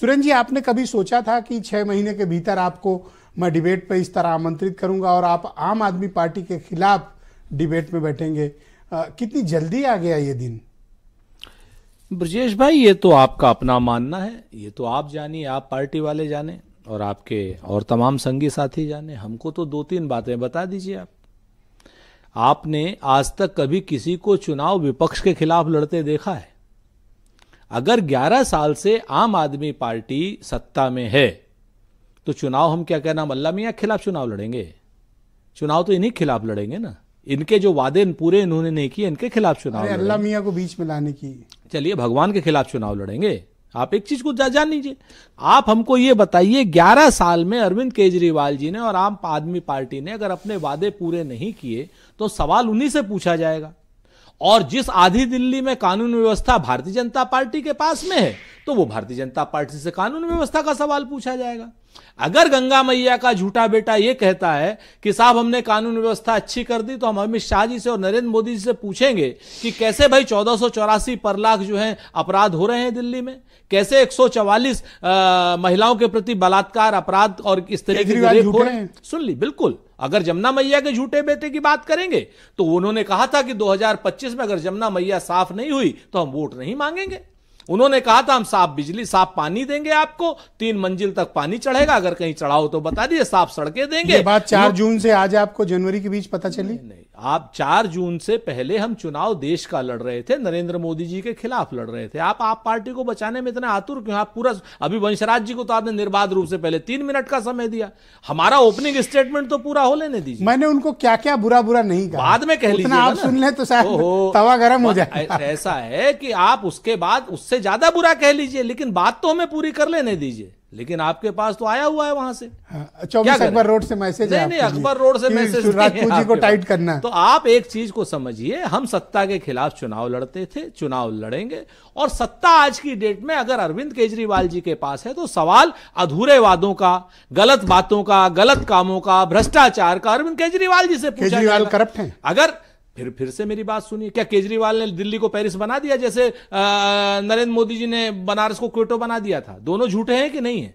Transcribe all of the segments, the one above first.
सुरेंद्र जी, आपने कभी सोचा था कि 6 महीने के भीतर आपको मैं डिबेट पे इस तरह आमंत्रित करूंगा और आप आम आदमी पार्टी के खिलाफ डिबेट में बैठेंगे? कितनी जल्दी आ गया ये दिन? ब्रजेश भाई, ये तो आपका अपना मानना है, ये तो आप जानिए, आप पार्टी वाले जाने और आपके और तमाम संगी साथी जाने। हमको तो 2-3 बातें बता दीजिए आप। आपने आज तक कभी किसी को चुनाव विपक्ष के खिलाफ लड़ते देखा है? अगर 11 साल से आम आदमी पार्टी सत्ता में है तो चुनाव हम क्या कहना, अल्लाह मियां के खिलाफ चुनाव लड़ेंगे? चुनाव तो इन्हीं के खिलाफ लड़ेंगे ना। इनके जो वादे पूरे इन्होंने नहीं किए, इनके खिलाफ चुनाव लड़ेंगे। अल्लाह मियां को बीच में लाने की, चलिए भगवान के खिलाफ चुनाव लड़ेंगे। आप एक चीज को जान लीजिए, आप हमको ये बताइए 11 साल में अरविंद केजरीवाल जी ने और आम आदमी पार्टी ने अगर अपने वादे पूरे नहीं किए तो सवाल उन्हीं से पूछा जाएगा। और जिस आधी दिल्ली में कानून व्यवस्था भारतीय जनता पार्टी के पास में है तो वो भारतीय जनता पार्टी से कानून व्यवस्था का सवाल पूछा जाएगा। अगर गंगा मैया का झूठा बेटा ये कहता है कि साहब हमने कानून व्यवस्था अच्छी कर दी, तो हम अमित शाह जी से और नरेंद्र मोदी जी से पूछेंगे कि कैसे भाई 1484 पर लाख जो है अपराध हो रहे हैं दिल्ली में, कैसे 144 महिलाओं के प्रति बलात्कार अपराध और इस तरह के रेप हो रहे हैं। सुन ली, बिल्कुल। अगर जमुना मैया के झूठे बेटे की बात करेंगे तो उन्होंने कहा था कि 2025 में अगर जमुना मैया साफ नहीं हुई तो हम वोट नहीं मांगेंगे। उन्होंने कहा था हम साफ बिजली साफ पानी देंगे, आपको 3 मंजिल तक पानी चढ़ेगा, अगर कहीं चढ़ाओ तो बता दिए, साफ सड़कें देंगे। ये बात 4 जून से आज आपको जनवरी के बीच पता चली? नहीं, आप 4 जून से पहले हम चुनाव देश का लड़ रहे थे, नरेंद्र मोदी जी के खिलाफ लड़ रहे थे। आप पार्टी को बचाने में इतना आतुर क्यों? आप पूरा अभी वंशराज जी को तो आपने निर्बाध रूप से पहले 3 मिनट का समय दिया। हमारा ओपनिंग स्टेटमेंट तो पूरा हो लेने दीजिए। मैंने उनको क्या क्या बुरा बुरा नहीं कहा, बाद में कह लीजिए। आप सुन ले तो शायद तवा गरम हो जाए। ऐसा है कि आप उसके बाद उससे ज्यादा बुरा कह लीजिए, लेकिन बात तो हमें पूरी कर लेने दीजिए। लेकिन आपके पास तो आया हुआ है वहां से 24 अकबर रोड से मैसेज है। नहीं, अकबर रोड से मैसेज राजपूत जी को टाइट करना। तो आप एक चीज को समझिए, हम सत्ता के खिलाफ चुनाव लड़ते थे, चुनाव लड़ेंगे। और सत्ता आज की डेट में अगर अरविंद केजरीवाल जी के पास है तो सवाल अधूरे वादों का, गलत बातों का, गलत कामों का, भ्रष्टाचार का अरविंद केजरीवाल जी से पूछा जाएगा। केजरीवाल करप्ट हैं? अगर फिर से मेरी बात सुनिए, क्या केजरीवाल ने दिल्ली को पेरिस बना दिया जैसे नरेंद्र मोदी जी ने बनारस को क्योटो बना दिया था? दोनों झूठे हैं कि नहीं है?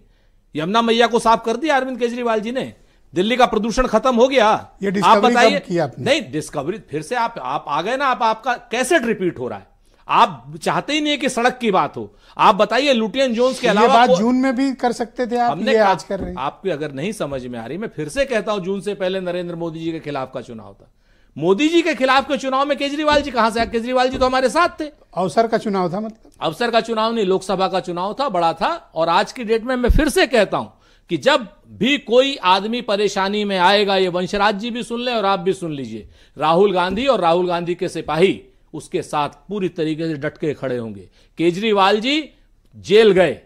यमुना मैया को साफ कर दिया अरविंद केजरीवाल जी ने, दिल्ली का प्रदूषण खत्म हो गया। ये आप बताइए। नहीं, डिस्कवरी फिर से आप आ गए ना। आपका कैसेट रिपीट हो रहा है। आप चाहते ही नहीं है कि सड़क की बात हो। आप बताइए, लुटियन जोन्स के अलावा बात जून में भी कर सकते थे आप, हमने आज कर रहे हैं। आपकी अगर नहीं समझ में आ रही, मैं फिर से कहता हूं, जून से पहले नरेंद्र मोदी जी के खिलाफ का चुनाव था। मोदी जी के खिलाफ के चुनाव में केजरीवाल जी कहां से? केजरीवाल जी तो हमारे साथ थे। अवसर का चुनाव था, मतलब अवसर का चुनाव नहीं, लोकसभा का चुनाव था, बड़ा था। और आज की डेट में मैं फिर से कहता हूं कि जब भी कोई आदमी परेशानी में आएगा, ये वंशराज जी भी सुन ले और आप भी सुन लीजिए, राहुल गांधी और राहुल गांधी के सिपाही उसके साथ पूरी तरीके से डट के खड़े होंगे। केजरीवाल जी जेल गए,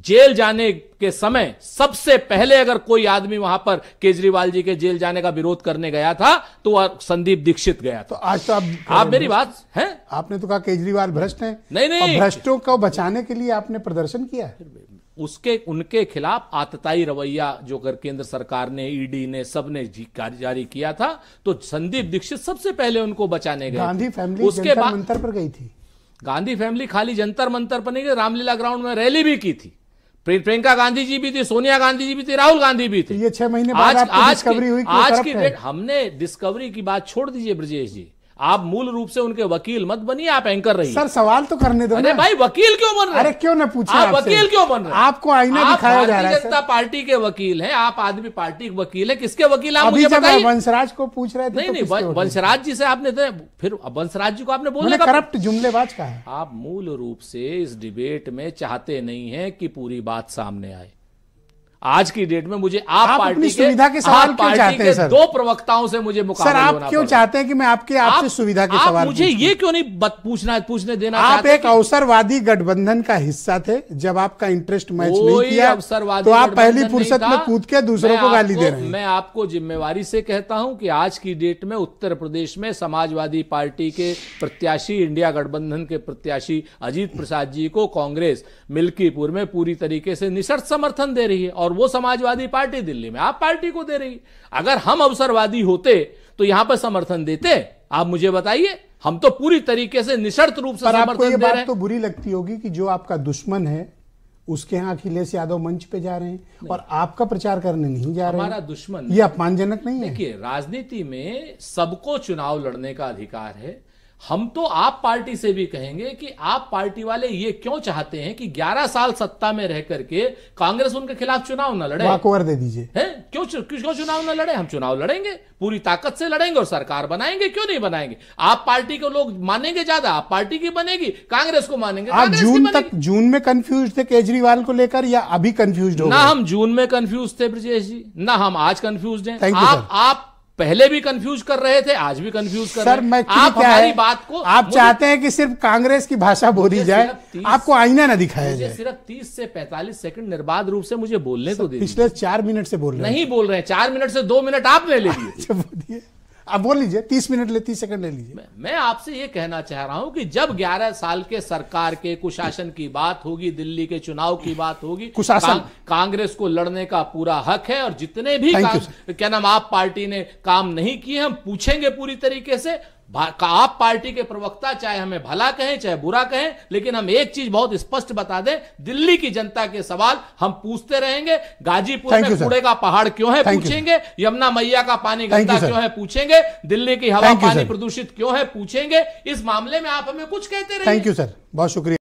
जेल जाने के समय सबसे पहले अगर कोई आदमी वहां पर केजरीवाल जी के जेल जाने का विरोध करने गया था तो वह संदीप दीक्षित गया था। तो आज तो आप मेरी बात है, आपने तो कहा केजरीवाल भ्रष्ट हैं। नहीं, भ्रष्टों को बचाने के लिए आपने प्रदर्शन किया है। उनके खिलाफ आतताई रवैया जो केंद्र सरकार ने, ईडी ने, सबने जारी किया था, तो संदीप दीक्षित सबसे पहले उनको बचाने गए। गांधी फैमिली उसके बाद जंतर मंतर पर गई थी। गांधी फैमिली खाली जंतर मंतर पर नहीं गई, रामलीला ग्राउंड में रैली भी की थी। प्रियंका गांधी जी भी थी, सोनिया गांधी जी भी थी, राहुल गांधी भी थे। ये 6 महीने बाद आपको डिस्कवरी हुई। आज की डेट हमने डिस्कवरी की बात छोड़ दीजिए ब्रजेश जी, आप मूल रूप से उनके वकील मत बनिए, आप एंकर रहिए। सर सवाल तो करने दो। अरे भाई, वकील क्यों बन रहे हैं? अरे क्यों ना पूछे, आप वकील क्यों बन रहे हैं? आपको आईना दिखाया जा रहा है। भारतीय जनता पार्टी के वकील हैं, आप आदमी पार्टी के वकील हैं, किसके वकील आप मुझे बताइए। वंशराज को पूछ रहे थे। नहीं, वंशराज जी से आपने फिर वंशराज जी को आपने बोला करप्ट जुमलेबाज का है। आप मूल रूप से इस डिबेट में चाहते नहीं है कि पूरी बात सामने आए। आज की डेट में मुझे आप पार्टी के सुविधा के सवाल क्यों चाहते हैं सर? 2 प्रवक्ताओं से मुझे मुकाबला होना पड़ता है। सर, आप क्यों चाहते हैं कि मैं आपसे सुविधा के सवाल मुझे ये क्यों नहीं पूछने देना? आप एक अवसरवादी गठबंधन का हिस्सा थे, जब आपका इंटरेस्ट मैच नहीं किया तो आप पहली फुर्सत में कूद के दूसरों को गाली दे रहे हैं। मैं आपको जिम्मेवारी से कहता हूं कि आज की डेट में उत्तर प्रदेश में समाजवादी पार्टी के प्रत्याशी, इंडिया गठबंधन के प्रत्याशी अजीत प्रसाद जी को कांग्रेस मिल्कीपुर में पूरी तरीके से निशर्त समर्थन दे रही है, और वो समाजवादी पार्टी दिल्ली में आप पार्टी को दे रही। अगर हम अवसरवादी होते तो यहां पर समर्थन देते? आप मुझे बताइए। हम तो पूरी तरीके से निशर्त रूप से समर्थन दे रहे हैं। बात तो बुरी लगती होगी कि जो आपका दुश्मन है उसके यहाँ अखिलेश यादव मंच पे जा रहे हैं और आपका प्रचार करने नहीं जा रहे हैं। हमारा दुश्मन, ये अपमानजनक नहीं है? देखिए, राजनीति में सबको चुनाव लड़ने का अधिकार है। हम तो आप पार्टी से भी कहेंगे कि आप पार्टी वाले ये क्यों चाहते हैं कि 11 साल सत्ता में रह करके कांग्रेस उनके खिलाफ चुनाव न लड़े? वॉकओवर दे दीजिए। है क्यों चुनाव न लड़े? हम चुनाव लड़ेंगे, पूरी ताकत से लड़ेंगे और सरकार बनाएंगे। क्यों नहीं बनाएंगे? आप पार्टी को लोग मानेंगे ज्यादा, आप पार्टी की बनेगी, कांग्रेस को मानेंगे आप जून में कंफ्यूज थे केजरीवाल को लेकर या अभी कंफ्यूज हो गए? ना हम जून में कंफ्यूज थे ब्रजेश जी, ना हम आज कंफ्यूज हैं। आप पहले भी कंफ्यूज कर रहे थे, आज भी कंफ्यूज कर रहे हैं। आप हमारी बात को, आप चाहते हैं कि सिर्फ कांग्रेस की भाषा बोली जाए, आपको आईना ना दिखाया जाए। सिर्फ 30 से 45 सेकंड निर्बाध रूप से मुझे बोलने तो दीजिए। पिछले 4 मिनट से बोल रहे हैं। नहीं बोल रहे हैं, 4 मिनट से 2 मिनट आप ले लीजिए। बोलिए, आप बोल लीजिए। 30 मिनट ले, 30 सेकंड ले लीजिए। मैं आपसे ये कहना चाह रहा हूं कि जब 11 साल के सरकार के कुशासन की बात होगी, दिल्ली के चुनाव की बात होगी, कांग्रेस को लड़ने का पूरा हक है। और जितने भी क्या नाम आप पार्टी ने काम नहीं किए, हम पूछेंगे पूरी तरीके से। आप पार्टी के प्रवक्ता चाहे हमें भला कहें चाहे बुरा कहें, लेकिन हम एक चीज बहुत स्पष्ट बता दें, दिल्ली की जनता के सवाल हम पूछते रहेंगे। गाजीपुर में कूड़े का पहाड़ क्यों है, पूछेंगे। यमुना मैया का पानी गंदा क्यों है, पूछेंगे। दिल्ली की हवा पानी प्रदूषित क्यों है, पूछेंगे। इस मामले में आप हमें कुछ कहते रहिए। थैंक यू सर, बहुत शुक्रिया।